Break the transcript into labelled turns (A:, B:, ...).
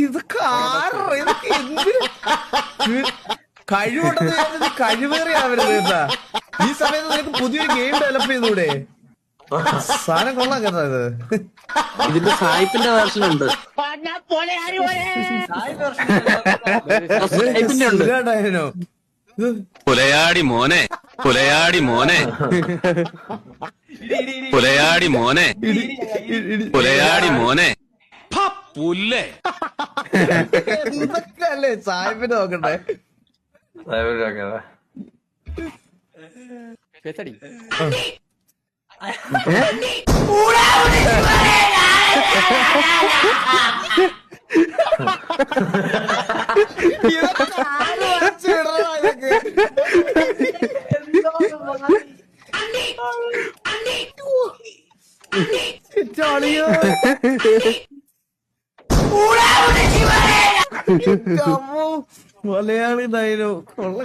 A: ഇതൊക്കെ ഇതൊക്കെ കഴിവുണ്ടെന്ന് കഴിവേറിയാവരുത് കേട്ടാ. ഈ സമയത്ത് നിനക്ക് പുതിയൊരു ഗെയിം ഡെവലപ്പ് ചെയ്തൂടെ? സാധനം കൊള്ളാൻ കേട്ടാ ഇത്.
B: ഇതിന്റെ സായിപ്പിന്റെ വേർഷൻ ഉണ്ട്.
C: പുലയാടി മോനെ പുലയാടി മോനെ പുലയാടി മോനെ പുലയാടി മോനെ പുല്ലേ.
A: ഇതൊക്കെ അല്ലേ സാഹിബിന് നോക്കണ്ടേ? മലയാളി നൈനോ കൊള്ള